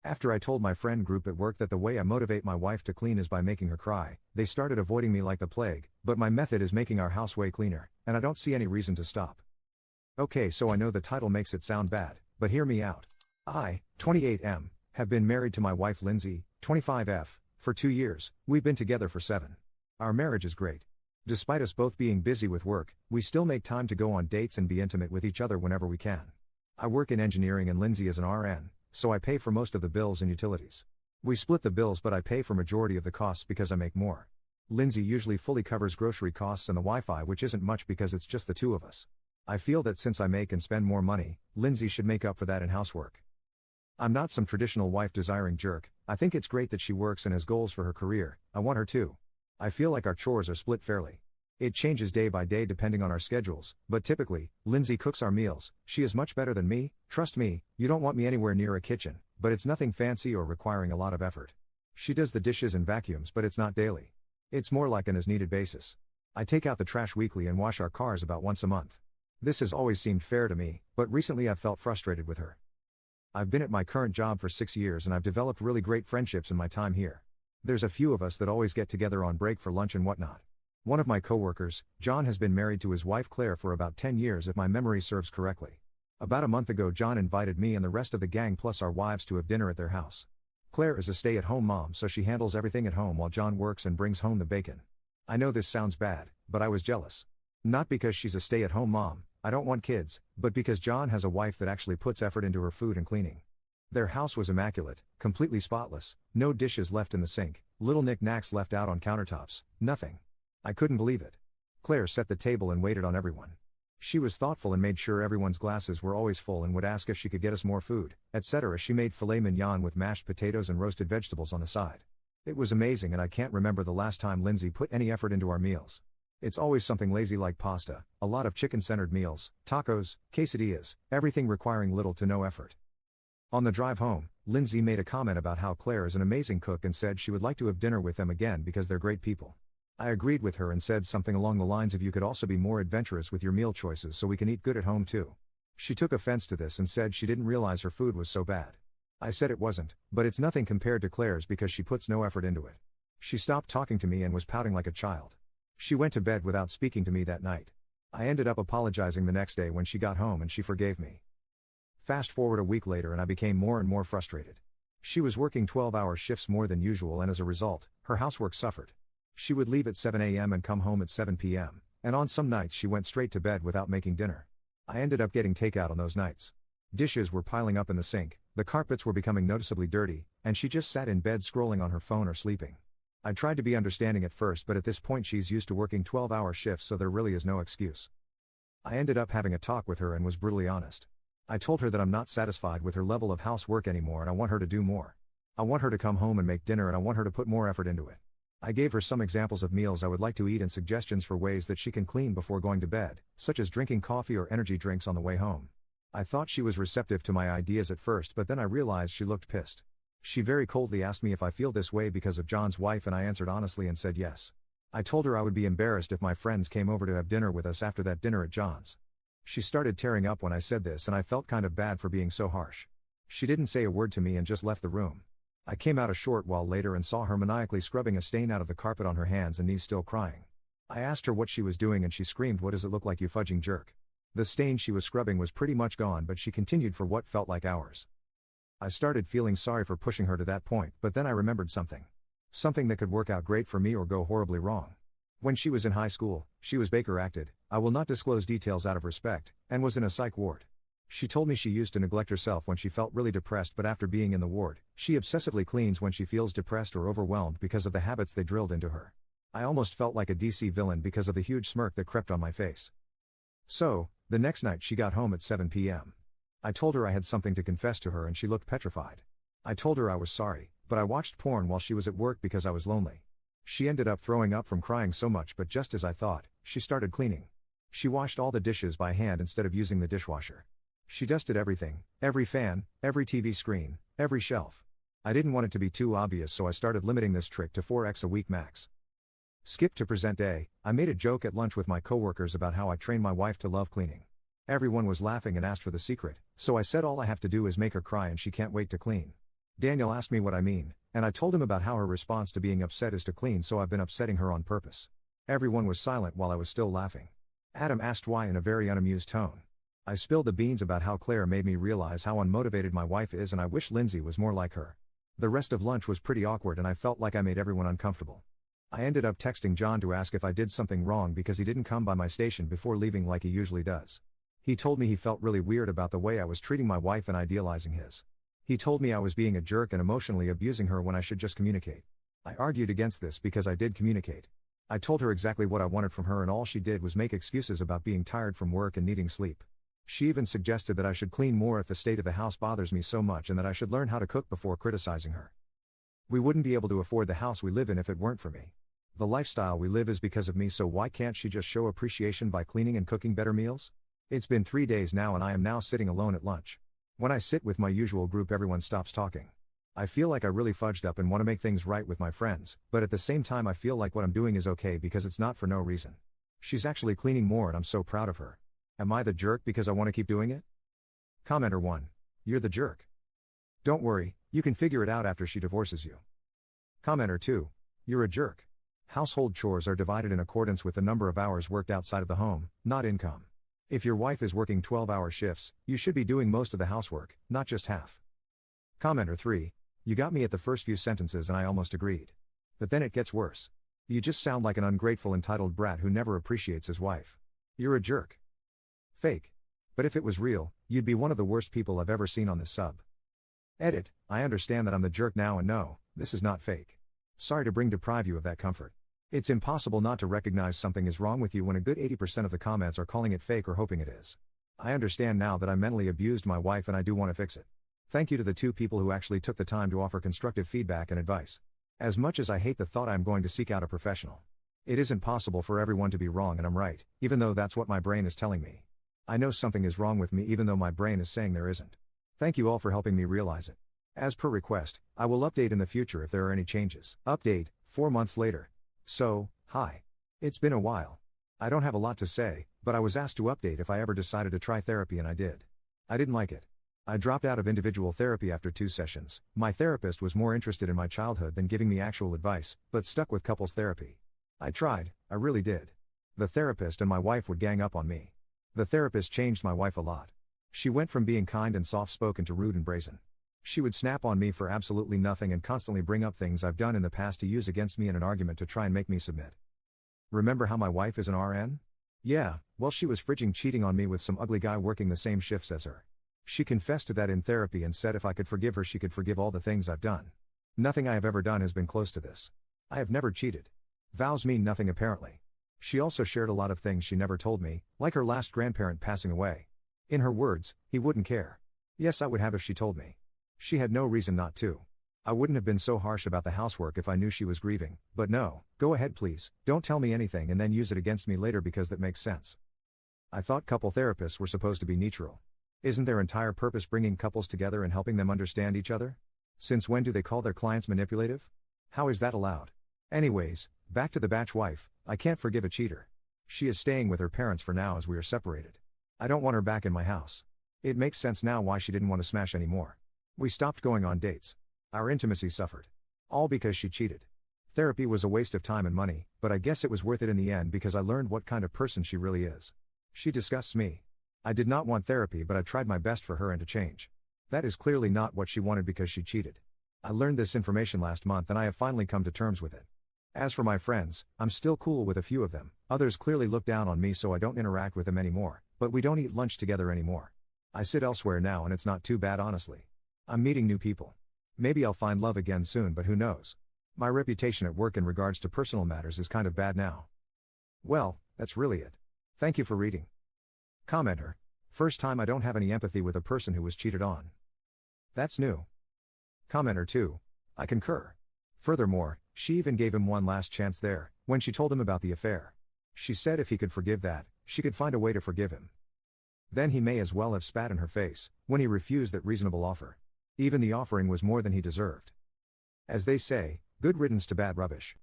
After I told my friend group at work that the way I motivate my wife to clean is by making her cry, they started avoiding me like the plague, but my method is making our house way cleaner, and I don't see any reason to stop. Okay, so I know the title makes it sound bad, but hear me out. I, 28M, have been married to my wife Lindsay, 25F, for 2 years. We've been together for 7. Our marriage is great. Despite us both being busy with work, we still make time to go on dates and be intimate with each other whenever we can. I work in engineering and Lindsay is an RN, so I pay for most of the bills and utilities. We split the bills, but I pay for majority of the costs because I make more. Lindsay usually fully covers grocery costs and the Wi-Fi, which isn't much because it's just the two of us. I feel that since I make and spend more money, Lindsay should make up for that in housework. I'm not some traditional wife-desiring jerk. I think it's great that she works and has goals for her career. I want her to. I feel like our chores are split fairly. It changes day by day depending on our schedules, but typically, Lindsay cooks our meals. She is much better than me. Trust me, you don't want me anywhere near a kitchen, but it's nothing fancy or requiring a lot of effort. She does the dishes and vacuums, but it's not daily. It's more like an as-needed basis. I take out the trash weekly and wash our cars about once a month. This has always seemed fair to me, but recently I've felt frustrated with her. I've been at my current job for 6 years and I've developed really great friendships in my time here. There's a few of us that always get together on break for lunch and whatnot. One of my coworkers, John, has been married to his wife Claire for about 10 years if my memory serves correctly. About a month ago, John invited me and the rest of the gang plus our wives to have dinner at their house. Claire is a stay-at-home mom, so she handles everything at home while John works and brings home the bacon. I know this sounds bad, but I was jealous. Not because she's a stay-at-home mom, I don't want kids, but because John has a wife that actually puts effort into her food and cleaning. Their house was immaculate, completely spotless, no dishes left in the sink, little knick-knacks left out on countertops, nothing. I couldn't believe it. Claire set the table and waited on everyone. She was thoughtful and made sure everyone's glasses were always full and would ask if she could get us more food, etc. She made filet mignon with mashed potatoes and roasted vegetables on the side. It was amazing, and I can't remember the last time Lindsay put any effort into our meals. It's always something lazy like pasta, a lot of chicken-centered meals, tacos, quesadillas, everything requiring little to no effort. On the drive home, Lindsay made a comment about how Claire is an amazing cook and said she would like to have dinner with them again because they're great people. I agreed with her and said something along the lines of, you could also be more adventurous with your meal choices so we can eat good at home too. She took offense to this and said she didn't realize her food was so bad. I said it wasn't, but it's nothing compared to Claire's because she puts no effort into it. She stopped talking to me and was pouting like a child. She went to bed without speaking to me that night. I ended up apologizing the next day when she got home and she forgave me. Fast forward a week later and I became more and more frustrated. She was working 12-hour shifts more than usual, and as a result, her housework suffered. She would leave at 7 a.m. and come home at 7 p.m., and on some nights she went straight to bed without making dinner. I ended up getting takeout on those nights. Dishes were piling up in the sink, the carpets were becoming noticeably dirty, and she just sat in bed scrolling on her phone or sleeping. I tried to be understanding at first, but at this point she's used to working 12-hour shifts, so there really is no excuse. I ended up having a talk with her and was brutally honest. I told her that I'm not satisfied with her level of housework anymore and I want her to do more. I want her to come home and make dinner, and I want her to put more effort into it. I gave her some examples of meals I would like to eat and suggestions for ways that she can clean before going to bed, such as drinking coffee or energy drinks on the way home. I thought she was receptive to my ideas at first, but then I realized she looked pissed. She very coldly asked me if I feel this way because of John's wife, and I answered honestly and said yes. I told her I would be embarrassed if my friends came over to have dinner with us after that dinner at John's. She started tearing up when I said this, and I felt kind of bad for being so harsh. She didn't say a word to me and just left the room. I came out a short while later and saw her maniacally scrubbing a stain out of the carpet on her hands and knees, still crying. I asked her what she was doing and she screamed, "What does it look like, you fudging jerk?" The stain she was scrubbing was pretty much gone, but she continued for what felt like hours. I started feeling sorry for pushing her to that point, but then I remembered something. Something that could work out great for me or go horribly wrong. When she was in high school, she was Baker acted, I will not disclose details out of respect, and was in a psych ward. She told me she used to neglect herself when she felt really depressed, but after being in the ward, she obsessively cleans when she feels depressed or overwhelmed because of the habits they drilled into her. I almost felt like a DC villain because of the huge smirk that crept on my face. So, the next night she got home at 7 p.m. I told her I had something to confess to her and she looked petrified. I told her I was sorry, but I watched porn while she was at work because I was lonely. She ended up throwing up from crying so much, but just as I thought, she started cleaning. She washed all the dishes by hand instead of using the dishwasher. She dusted everything, every fan, every TV screen, every shelf. I didn't want it to be too obvious, so I started limiting this trick to 4x a week max. Skip to present day, I made a joke at lunch with my coworkers about how I trained my wife to love cleaning. Everyone was laughing and asked for the secret, so I said all I have to do is make her cry and she can't wait to clean. Daniel asked me what I mean, and I told him about how her response to being upset is to clean, so I've been upsetting her on purpose. Everyone was silent while I was still laughing. Adam asked why in a very unamused tone. I spilled the beans about how Claire made me realize how unmotivated my wife is and I wish Lindsay was more like her. The rest of lunch was pretty awkward and I felt like I made everyone uncomfortable. I ended up texting John to ask if I did something wrong because he didn't come by my station before leaving like he usually does. He told me he felt really weird about the way I was treating my wife and idealizing his. He told me I was being a jerk and emotionally abusing her when I should just communicate. I argued against this because I did communicate. I told her exactly what I wanted from her and all she did was make excuses about being tired from work and needing sleep. She even suggested that I should clean more if the state of the house bothers me so much and that I should learn how to cook before criticizing her. We wouldn't be able to afford the house we live in if it weren't for me. The lifestyle we live is because of me, so why can't she just show appreciation by cleaning and cooking better meals? It's been 3 days now and I am now sitting alone at lunch. When I sit with my usual group everyone stops talking. I feel like I really fudged up and want to make things right with my friends, but at the same time I feel like what I'm doing is okay because it's not for no reason. She's actually cleaning more and I'm so proud of her. Am I the jerk because I want to keep doing it? Commenter 1. You're the jerk. Don't worry, you can figure it out after she divorces you. Commenter 2. You're a jerk. Household chores are divided in accordance with the number of hours worked outside of the home, not income. If your wife is working 12-hour shifts, you should be doing most of the housework, not just half. Commenter 3. You got me at the first few sentences and I almost agreed. But then it gets worse. You just sound like an ungrateful entitled brat who never appreciates his wife. You're a jerk. Fake. But if it was real, you'd be one of the worst people I've ever seen on this sub. Edit. I understand that I'm the jerk now and no, this is not fake. Sorry to deprive you of that comfort. It's impossible not to recognize something is wrong with you when a good 80% of the comments are calling it fake or hoping it is. I understand now that I mentally abused my wife and I do want to fix it. Thank you to the 2 people who actually took the time to offer constructive feedback and advice. As much as I hate the thought I'm going to seek out a professional. It isn't possible for everyone to be wrong and I'm right, even though that's what my brain is telling me. I know something is wrong with me even though my brain is saying there isn't. Thank you all for helping me realize it. As per request, I will update in the future if there are any changes. Update, 4 months later. So, hi. It's been a while. I don't have a lot to say, but I was asked to update if I ever decided to try therapy and I did. I didn't like it. I dropped out of individual therapy after 2 sessions. My therapist was more interested in my childhood than giving me actual advice, but stuck with couples therapy. I tried, I really did. The therapist and my wife would gang up on me. The therapist changed my wife a lot. She went from being kind and soft-spoken to rude and brazen. She would snap on me for absolutely nothing and constantly bring up things I've done in the past to use against me in an argument to try and make me submit. Remember how my wife is an RN? Yeah, well she was frigging cheating on me with some ugly guy working the same shifts as her. She confessed to that in therapy and said if I could forgive her she could forgive all the things I've done. Nothing I have ever done has been close to this. I have never cheated. Vows mean nothing apparently. She also shared a lot of things she never told me, like her last grandparent passing away. In her words, he wouldn't care. Yes, I would have if she told me. She had no reason not to. I wouldn't have been so harsh about the housework if I knew she was grieving, but no, go ahead please, don't tell me anything and then use it against me later because that makes sense. I thought couple therapists were supposed to be neutral. Isn't their entire purpose bringing couples together and helping them understand each other? Since when do they call their clients manipulative? How is that allowed? Anyways, back to the batch wife, I can't forgive a cheater. She is staying with her parents for now as we are separated. I don't want her back in my house. It makes sense now why she didn't want to smash anymore. We stopped going on dates. Our intimacy suffered. All because she cheated. Therapy was a waste of time and money, but I guess it was worth it in the end because I learned what kind of person she really is. She disgusts me. I did not want therapy but I tried my best for her and to change. That is clearly not what she wanted because she cheated. I learned this information last month and I have finally come to terms with it. As for my friends, I'm still cool with a few of them. Others clearly look down on me so I don't interact with them anymore, but we don't eat lunch together anymore. I sit elsewhere now and it's not too bad honestly. I'm meeting new people. Maybe I'll find love again soon but who knows. My reputation at work in regards to personal matters is kind of bad now. Well, that's really it. Thank you for reading. Commenter. First time I don't have any empathy with a person who was cheated on. That's new. Commenter 2. I concur. Furthermore, she even gave him one last chance there, when she told him about the affair. She said if he could forgive that, she could find a way to forgive him. Then he may as well have spat in her face, when he refused that reasonable offer. Even the offering was more than he deserved. As they say, good riddance to bad rubbish.